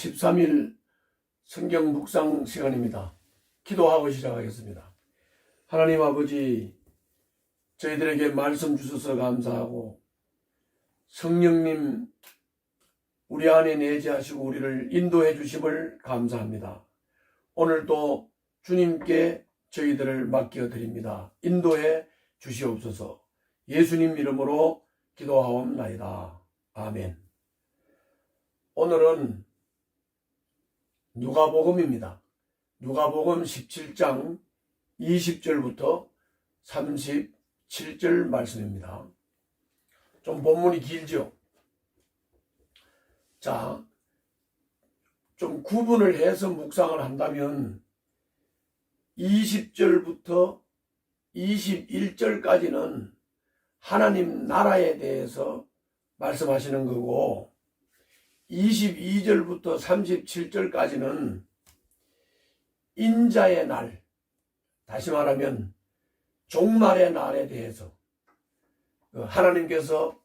13일 성경 묵상 시간입니다. 기도하고 시작하겠습니다. 하나님 아버지, 저희들에게 말씀 주셔서 감사하고 성령님 우리 안에 내재하시고 우리를 인도해 주심을 감사합니다. 오늘도 주님께 저희들을 맡겨 드립니다. 인도해 주시옵소서. 예수님 이름으로 기도하옵나이다. 아멘. 오늘은 누가복음입니다. 누가복음 17장 20절부터 37절 말씀입니다. 좀 본문이 길죠? 자, 좀 구분을 해서 묵상을 한다면 20절부터 21절까지는 하나님 나라에 대해서 말씀하시는 거고 22절부터 37절까지는 인자의 날, 다시 말하면 종말의 날에 대해서 하나님께서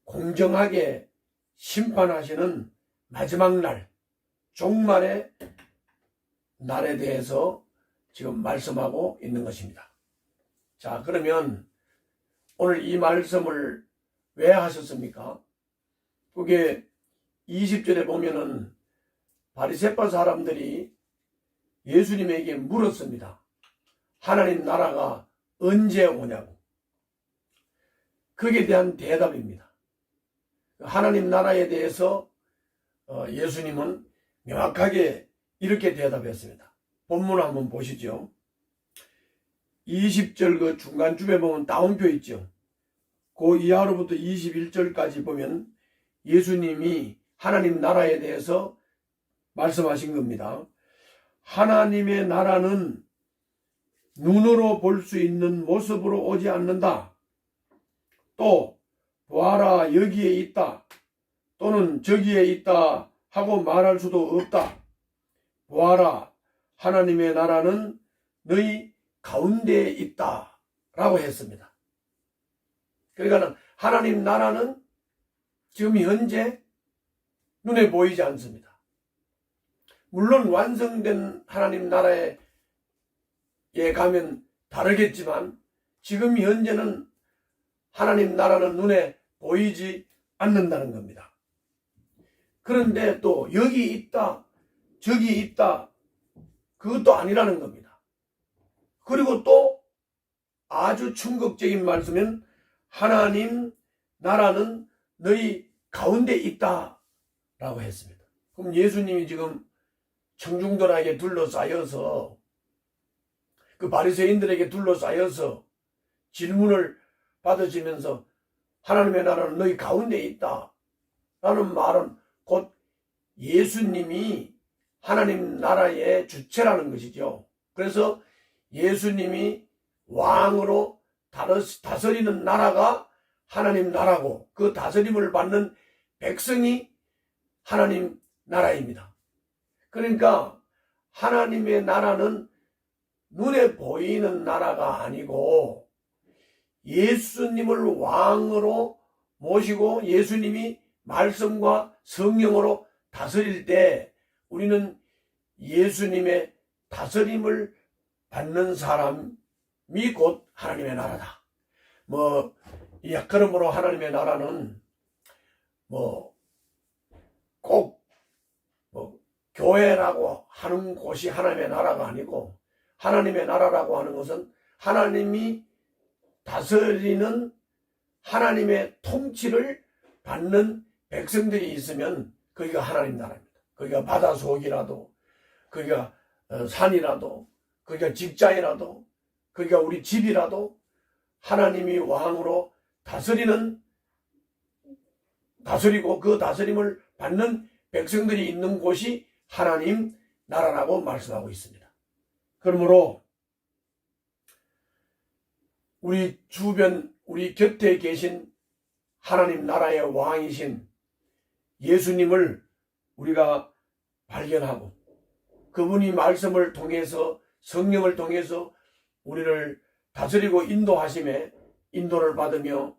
공정하게 심판하시는 마지막 날, 종말의 날에 대해서 지금 말씀하고 있는 것입니다. 자, 그러면 오늘 이 말씀을 왜 하셨습니까? 그게 20절에 보면은 바리새파 사람들이 예수님에게 물었습니다. 하나님 나라가 언제 오냐고. 거기에 대한 대답입니다. 하나님 나라에 대해서 예수님은 명확하게 이렇게 대답했습니다. 본문 한번 보시죠. 20절 그 중간쯤에 보면 따옴표 있죠. 그 이하로부터 21절까지 보면 예수님이 하나님 나라에 대해서 말씀하신 겁니다. 하나님의 나라는 눈으로 볼 수 있는 모습으로 오지 않는다. 또 보아라 여기에 있다 또는 저기에 있다 하고 말할 수도 없다. 보아라 하나님의 나라는 너희 가운데에 있다 라고 했습니다. 그러니까 하나님 나라는 지금 현재 눈에 보이지 않습니다. 물론 완성된 하나님 나라에 가면 다르겠지만 지금 현재는 하나님 나라는 눈에 보이지 않는다는 겁니다. 그런데 또 여기 있다, 저기 있다, 그것도 아니라는 겁니다. 그리고 또 아주 충격적인 말씀은 하나님 나라는 너희 가운데 있다 라고 했습니다. 그럼 예수님이 지금 청중들에게 둘러싸여서 그 바리새인들에게 둘러싸여서 질문을 받으시면서 하나님의 나라는 너희 가운데 있다 라는 말은 곧 예수님이 하나님 나라의 주체라는 것이죠. 그래서 예수님이 왕으로 다스리는 나라가 하나님 나라고 그 다스림을 받는 백성이 하나님 나라입니다. 그러니까 하나님의 나라는 눈에 보이는 나라가 아니고 예수님을 왕으로 모시고 예수님이 말씀과 성령으로 다스릴 때 우리는 예수님의 다스림을 받는 사람이 곧 하나님의 나라다. 약그러므로 하나님의 나라는 꼭 교회라고 하는 곳이 하나님의 나라가 아니고 하나님의 나라라고 하는 것은 하나님이 다스리는 하나님의 통치를 받는 백성들이 있으면 거기가 하나님 나라입니다. 거기가 바다 속이라도 거기가 산이라도 거기가 직장이라도 거기가 우리 집이라도 하나님이 왕으로 다스리고 그 다스림을 받는 백성들이 있는 곳이 하나님 나라라고 말씀하고 있습니다. 그러므로 우리 주변 우리 곁에 계신 하나님 나라의 왕이신 예수님을 우리가 발견하고 그분이 말씀을 통해서 성령을 통해서 우리를 다스리고 인도하심에 인도를 받으며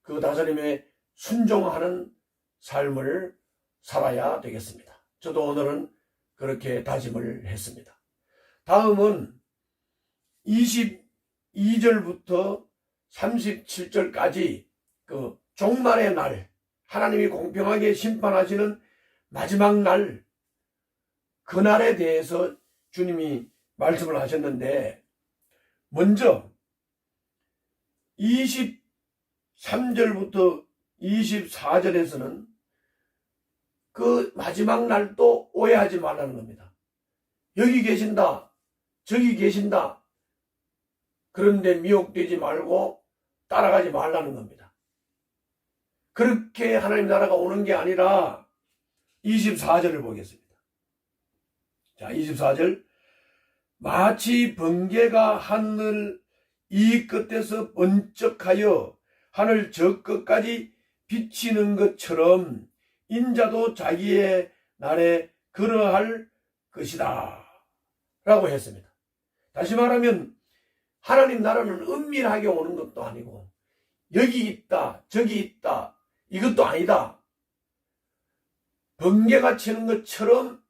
그 다스림에 순종하는 삶을 살아야 되겠습니다. 저도 오늘은 그렇게 다짐을 했습니다. 다음은 22절부터 37절까지 그 종말의 날, 하나님이 공평하게 심판하시는 마지막 날, 그날에 대해서 주님이 말씀을 하셨는데, 먼저 23절부터 24절에서는 그 마지막 날도 오해하지 말라는 겁니다. 여기 계신다, 저기 계신다, 그런데 미혹되지 말고 따라가지 말라는 겁니다. 그렇게 하나님 나라가 오는 게 아니라 24절을 보겠습니다. 자, 24절. 마치 번개가 하늘 이 끝에서 번쩍하여 하늘 저 끝까지 비치는 것처럼 인자도 자기의 날에 그러할 것이다 라고 했습니다. 다시 말하면 하나님 나라는 은밀하게 오는 것도 아니고 여기 있다 저기 있다 이것도 아니다. 번개가 치는 것처럼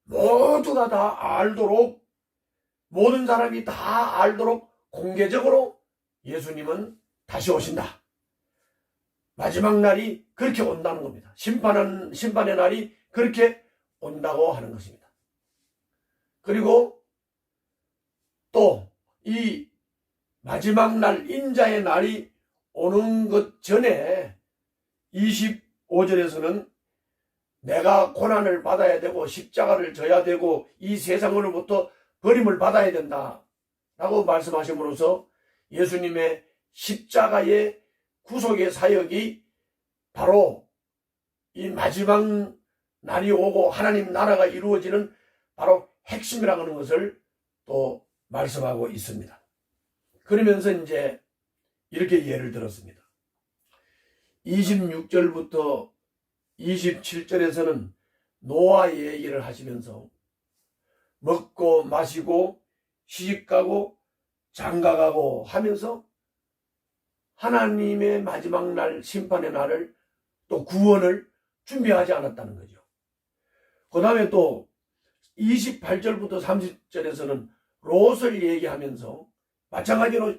모두가 다 알도록, 모든 사람이 다 알도록 공개적으로 예수님은 다시 오신다. 마지막 날이 그렇게 온다는 겁니다. 심판의 날이 그렇게 온다고 하는 것입니다. 그리고 또 이 마지막 날, 인자의 날이 오는 것 전에 25절에서는 내가 고난을 받아야 되고 십자가를 져야 되고 이 세상으로부터 버림을 받아야 된다 라고 말씀하심으로써 예수님의 십자가의 구속의 사역이 바로 이 마지막 날이 오고 하나님 나라가 이루어지는 바로 핵심이라고 하는 것을 또 말씀하고 있습니다. 그러면서 이제 이렇게 예를 들었습니다. 26절부터 27절에서는 노아의 얘기를 하시면서 먹고 마시고 시집가고 장가가고 하면서 하나님의 마지막 날, 심판의 날을 또 구원을 준비하지 않았다는 거죠. 그 다음에 또 28절부터 30절에서는 롯을 얘기하면서 마찬가지로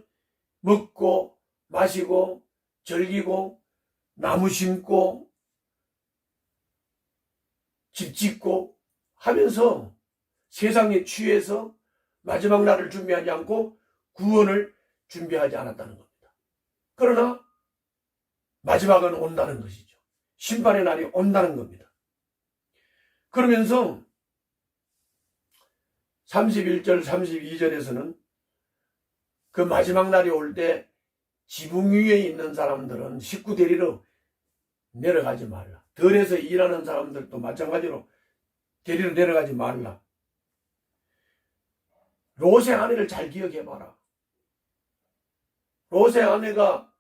먹고 마시고 즐기고 나무 심고 집 짓고 하면서 세상에 취해서 마지막 날을 준비하지 않고 구원을 준비하지 않았다는 겁니다. 그러나 마지막은 온다는 것이죠. 심판의 날이 온다는 겁니다. 그러면서 31절, 32절에서는 그 마지막 날이 올 때 지붕 위에 있는 사람들은 식구 데리러 내려가지 말라. 들에서 일하는 사람들도 마찬가지로 데리러 내려가지 말라. 롯의 아내를 잘 기억해봐라. 롯의 아내가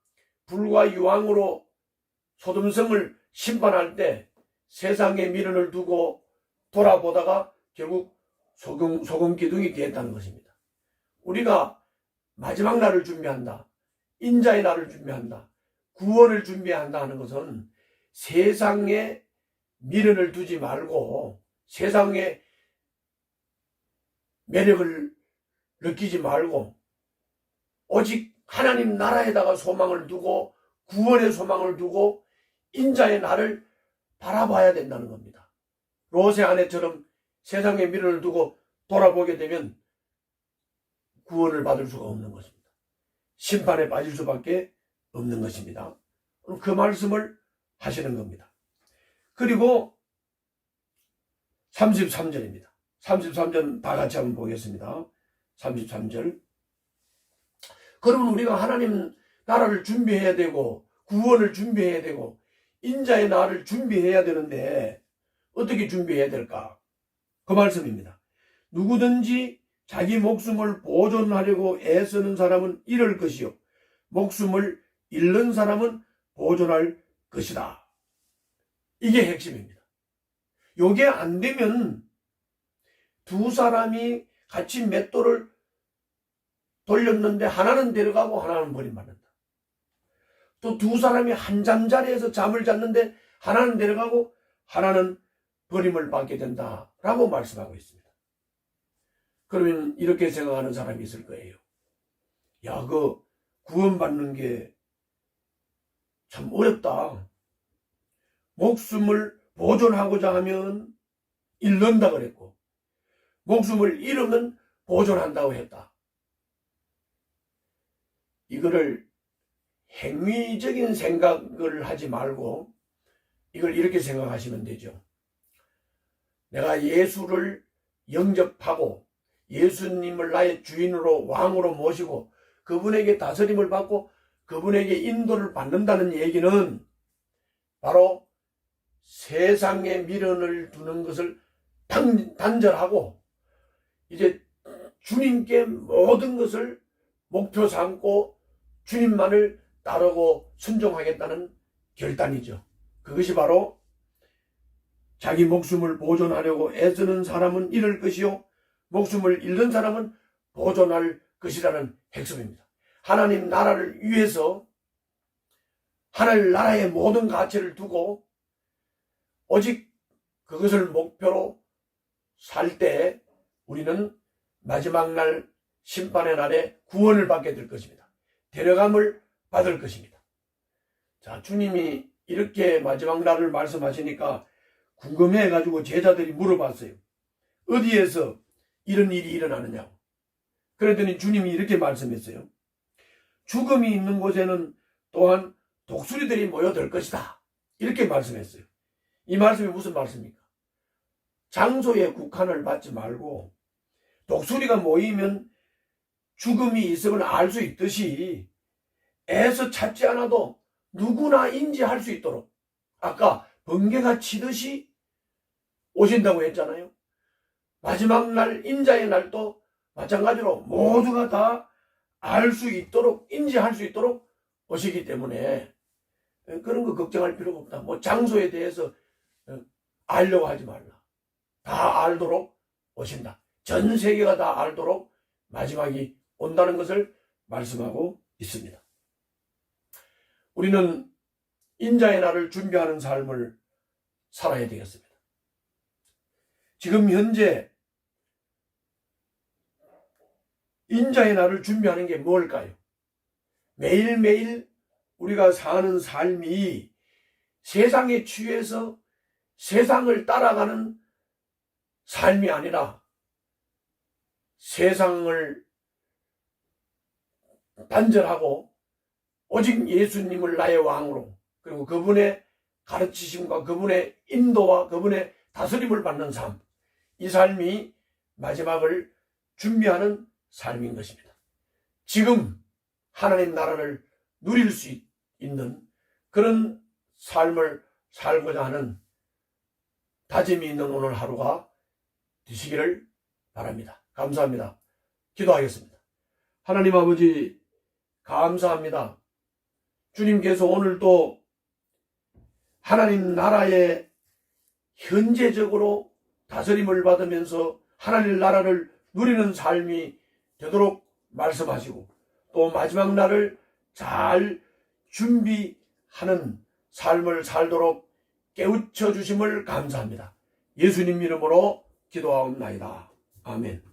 불과 유황으로 소돔성을 심판할 때 세상에 미련을 두고 돌아보다가 결국 소금 기둥이 되었다는 것입니다. 우리가 마지막 날을 준비한다. 인자의 날을 준비한다. 구원을 준비한다 하는 것은 세상에 미련을 두지 말고 세상에 매력을 느끼지 말고 오직 하나님 나라에다가 소망을 두고 구원의 소망을 두고 인자의 날을 바라봐야 된다는 겁니다. 롯의 아내처럼 세상에 미련을 두고 돌아보게 되면 구원을 받을 수가 없는 것입니다. 심판에 빠질 수밖에 없는 것입니다. 그 말씀을 하시는 겁니다. 그리고 33절입니다. 33절 다 같이 한번 보겠습니다. 33절. 그러면 우리가 하나님 나라를 준비해야 되고 구원을 준비해야 되고 인자의 날을 준비해야 되는데 어떻게 준비해야 될까? 그 말씀입니다. 누구든지 자기 목숨을 보존하려고 애쓰는 사람은 잃을 것이요 목숨을 잃는 사람은 보존할 것이다. 이게 핵심입니다. 요게 안 되면 두 사람이 같이 맷돌을 돌렸는데 하나는 데려가고 하나는 버림받는다. 또 두 사람이 한 잠자리에서 잠을 잤는데 하나는 데려가고 하나는 버림을 받게 된다라고 말씀하고 있습니다. 그러면 이렇게 생각하는 사람이 있을 거예요. 야, 그 구원받는 게 참 어렵다. 목숨을 보존하고자 하면 잃는다 그랬고, 목숨을 잃으면 보존한다고 했다. 이거를 행위적인 생각을 하지 말고 이걸 이렇게 생각하시면 되죠. 내가 예수를 영접하고 예수님을 나의 주인으로 왕으로 모시고 그분에게 다스림을 받고 그분에게 인도를 받는다는 얘기는 바로 세상에 미련을 두는 것을 단절하고 이제 주님께 모든 것을 목표 삼고 주님만을 따르고 순종하겠다는 결단이죠. 그것이 바로 자기 목숨을 보존하려고 애쓰는 사람은 잃을 것이요 목숨을 잃는 사람은 보존할 것이라는 핵심입니다. 하나님 나라를 위해서 하나님 나라의 모든 가치를 두고 오직 그것을 목표로 살 때 우리는 마지막 날 심판의 날에 구원을 받게 될 것입니다. 데려감을 받을 것입니다. 자, 주님이 이렇게 마지막 날을 말씀하시니까 궁금해가지고 제자들이 물어봤어요. 어디에서 이런 일이 일어나느냐고. 그랬더니 주님이 이렇게 말씀했어요. 죽음이 있는 곳에는 또한 독수리들이 모여들 것이다. 이렇게 말씀했어요. 이 말씀이 무슨 말씀입니까? 장소에 국한을 받지 말고 독수리가 모이면 죽음이 있음을 알 수 있듯이 애써 찾지 않아도 누구나 인지할 수 있도록 아까 번개가 치듯이 오신다고 했잖아요. 마지막 날 인자의 날도 마찬가지로 모두가 다 알 수 있도록 인지할 수 있도록 오시기 때문에 그런 거 걱정할 필요가 없다. 뭐 장소에 대해서 알려고 하지 말라. 다 알도록 오신다. 전 세계가 다 알도록 마지막이 온다는 것을 말씀하고 있습니다. 우리는 인자의 날을 준비하는 삶을 살아야 되겠습니다. 지금 현재 인자의 날을 준비하는 게 뭘까요? 매일매일 우리가 사는 삶이 세상에 취해서 세상을 따라가는 삶이 아니라 세상을 단절하고 오직 예수님을 나의 왕으로 그리고 그분의 가르치심과 그분의 인도와 그분의 다스림을 받는 삶, 이 삶이 마지막을 준비하는 삶인 것입니다. 지금 하나님 나라를 누릴 수 있는 그런 삶을 살고자 하는 다짐이 있는 오늘 하루가 되시기를 바랍니다. 감사합니다. 기도하겠습니다. 하나님 아버지 감사합니다. 주님께서 오늘도 하나님 나라에 현재적으로 다스림을 받으면서 하나님 나라를 누리는 삶이 되도록 말씀하시고 또 마지막 날을 잘 준비하는 삶을 살도록 깨우쳐 주심을 감사합니다. 예수님 이름으로 기도하옵나이다. 아멘.